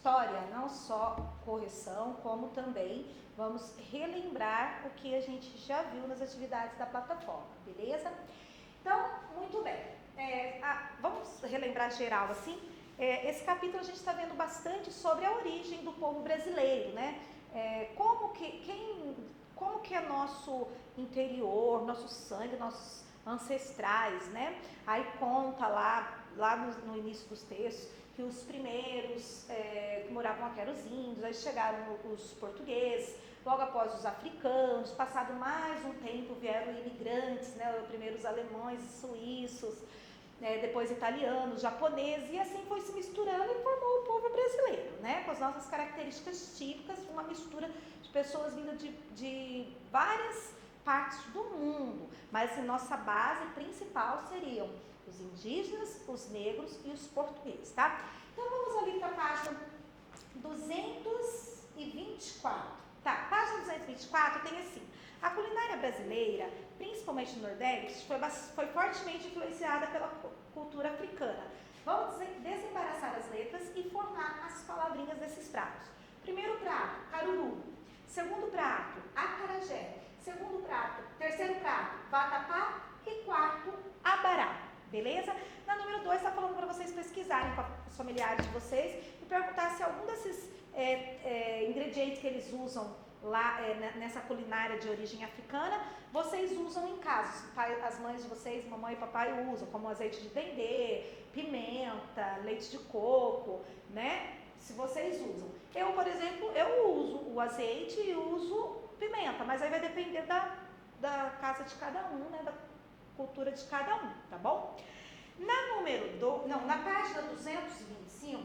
história, não só correção, como também vamos relembrar o que a gente já viu nas atividades da plataforma, beleza? Então, muito bem. Vamos relembrar geral assim. Esse capítulo a gente está vendo bastante sobre a origem do povo brasileiro, né? Como que é nosso interior, nosso sangue, nossos ancestrais, né? Aí conta lá no início dos textos que os primeiros que moravam aqui eram os índios, aí chegaram os portugueses, logo após os africanos, passado mais um tempo vieram imigrantes, né? Primeiro os alemães e suíços, depois italianos, japoneses, e assim foi se misturando e formou o povo brasileiro, né? Com as nossas características típicas, uma mistura de pessoas vindas de várias partes do mundo, mas a nossa base principal seriam os indígenas, os negros e os portugueses, tá? Então vamos ali para a página 224. Tá, página 224 tem assim: a culinária brasileira, principalmente no Nordeste, foi fortemente influenciada pela cultura africana. Vamos desembaraçar as letras e formar as palavrinhas desses pratos. Primeiro prato, caruru. Segundo prato, acarajé. Segundo prato, terceiro prato, vatapá. E quarto, abará. Beleza? Na número 2 está falando para vocês pesquisarem com os familiares de vocês e perguntar se algum desses ingredientes que eles usam lá nessa culinária de origem africana, vocês usam em casa. As mães de vocês, mamãe e papai usam, como azeite de dendê, pimenta, leite de coco, né? Se vocês usam. Eu, por exemplo, eu uso o azeite e uso pimenta, mas aí vai depender da casa de cada um, né? Da cultura de cada um, tá bom? Na página 225,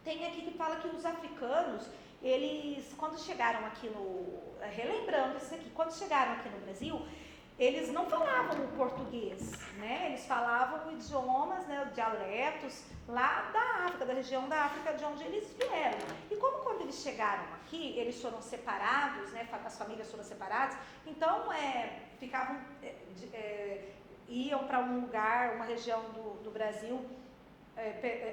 tem aqui que fala que os africanos, eles, quando chegaram aqui relembrando isso aqui, quando chegaram aqui no Brasil, eles não falavam o português, né? Eles falavam idiomas, né, dialetos lá da África, da região da África de onde eles vieram. E como quando eles chegaram aqui, eles foram separados, né? As famílias foram separadas, então iam para um lugar, uma região do Brasil,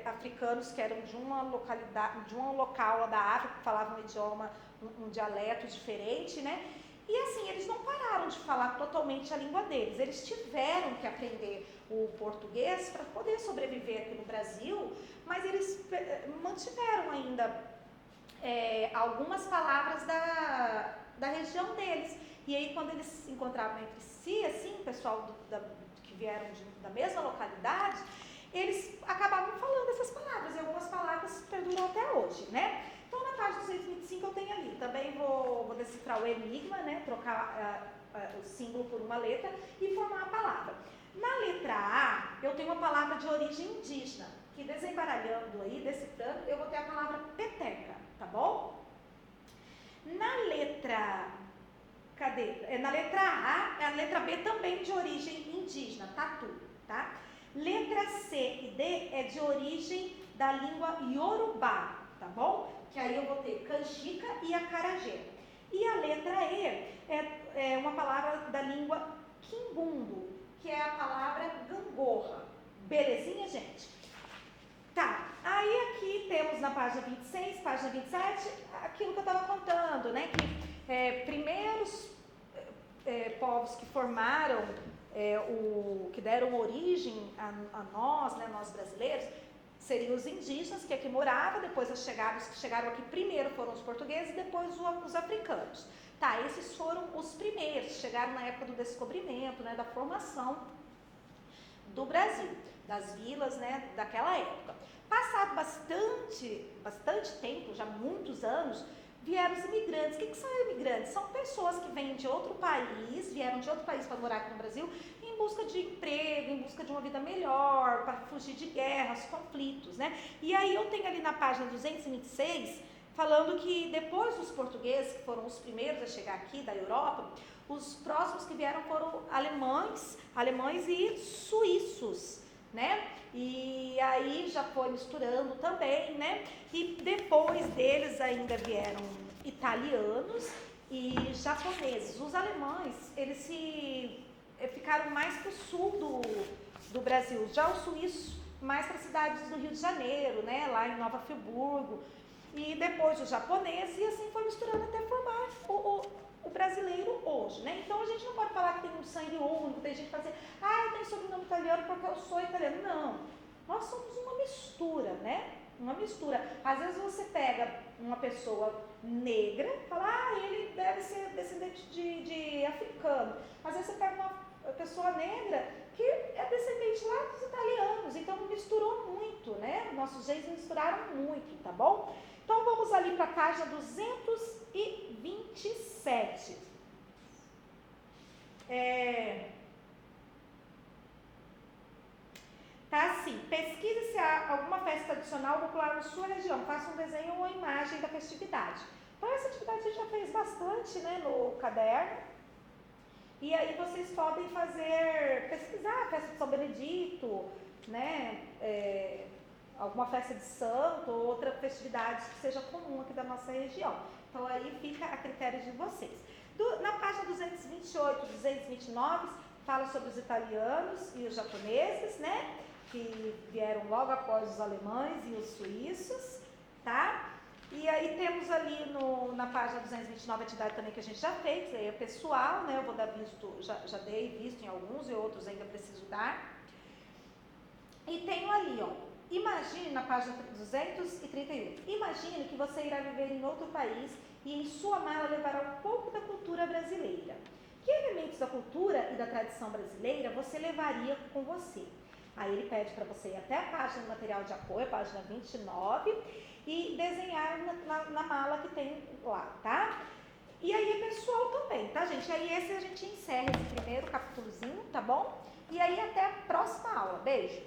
africanos que eram de uma localidade, de um local lá da África, que falavam um idioma, um dialeto diferente, né? E assim, eles não pararam de falar totalmente a língua deles, eles tiveram que aprender o português para poder sobreviver aqui no Brasil, mas eles mantiveram ainda algumas palavras da região deles. E aí, quando eles se encontravam entre si, assim, o pessoal que vieram da mesma localidade, eles acabavam falando essas palavras, e algumas palavras perduram até hoje, né? Então, na página 225 eu tenho ali, também vou decifrar o enigma, né? Trocar o símbolo por uma letra e formar a palavra. Na letra A, eu tenho uma palavra de origem indígena, que desembaralhando aí, decifrando, eu vou ter a palavra peteca, tá bom? Na letra A, a letra B também de origem indígena, tatu, tá? Letra C e D é de origem da língua iorubá, tá bom? Que aí eu vou ter canjica e acarajé. E a letra E é uma palavra da língua quimbundo, que é a palavra gangorra. Belezinha, gente? Tá, aí aqui temos na página 26, página 27, aquilo que eu estava contando, né? Que primeiros povos que formaram, que deram origem a nós, né, nós brasileiros, seriam os indígenas que aqui moravam, depois os que chegaram aqui primeiro foram os portugueses e depois os africanos. Tá, esses foram os primeiros, chegaram na época do descobrimento, né, da formação do Brasil, das vilas, né, daquela época. Passado bastante tempo, já muitos anos, vieram os imigrantes. O que são imigrantes? São pessoas que vêm de outro país, vieram de outro país para morar aqui no Brasil, em busca de emprego, em busca de uma vida melhor, para fugir de guerras, conflitos, né? E aí eu tenho ali na página 226, falando que depois dos portugueses, que foram os primeiros a chegar aqui da Europa, os próximos que vieram foram alemães e suíços, né? E aí já foi misturando também, né? E depois deles ainda vieram italianos e japoneses. Os alemães, eles ficaram mais para o sul do Brasil, já os suíços mais para as cidades do Rio de Janeiro, né? Lá em Nova Friburgo. e depois o japonês, e assim foi misturando até formar o brasileiro hoje, né? Então a gente não pode falar que tem um sangue único, tem gente que fala assim, eu tenho sobrenome italiano porque eu sou italiano. Não, nós somos uma mistura, né? Uma mistura. Às vezes você pega uma pessoa negra e fala, ele deve ser descendente de africano. Às vezes você pega uma pessoa negra que é descendente lá dos italianos, então misturou muito, né? Nossos genes misturaram muito, tá bom? Então vamos ali para a página 227. Tá assim, pesquise se há alguma festa tradicional popular na sua região, faça um desenho ou imagem da festividade. Então essa atividade a gente já fez bastante, né, no caderno. E aí vocês podem pesquisar a festa de São Benedito, né, alguma festa de santo ou outra festividade que seja comum aqui da nossa região. Então aí fica a critério de vocês. Na página 228, 229, fala sobre os italianos e os japoneses, né, que vieram logo após os alemães e os suíços, tá? E aí temos ali na página 229 a atividade também que a gente já fez, aí é pessoal, né? Eu vou dar visto, já dei visto em alguns e outros ainda preciso dar. E tenho ali, ó, imagine na página 231, imagine que você irá viver em outro país e em sua mala levará um pouco da cultura brasileira. Que elementos da cultura e da tradição brasileira você levaria com você? Aí ele pede para você ir até a página do material de apoio, a página 29, e desenhar na mala que tem lá, tá? E aí é pessoal também, tá, gente? Aí esse a gente encerra esse primeiro capítulozinho, tá bom? E aí até a próxima aula. Beijo!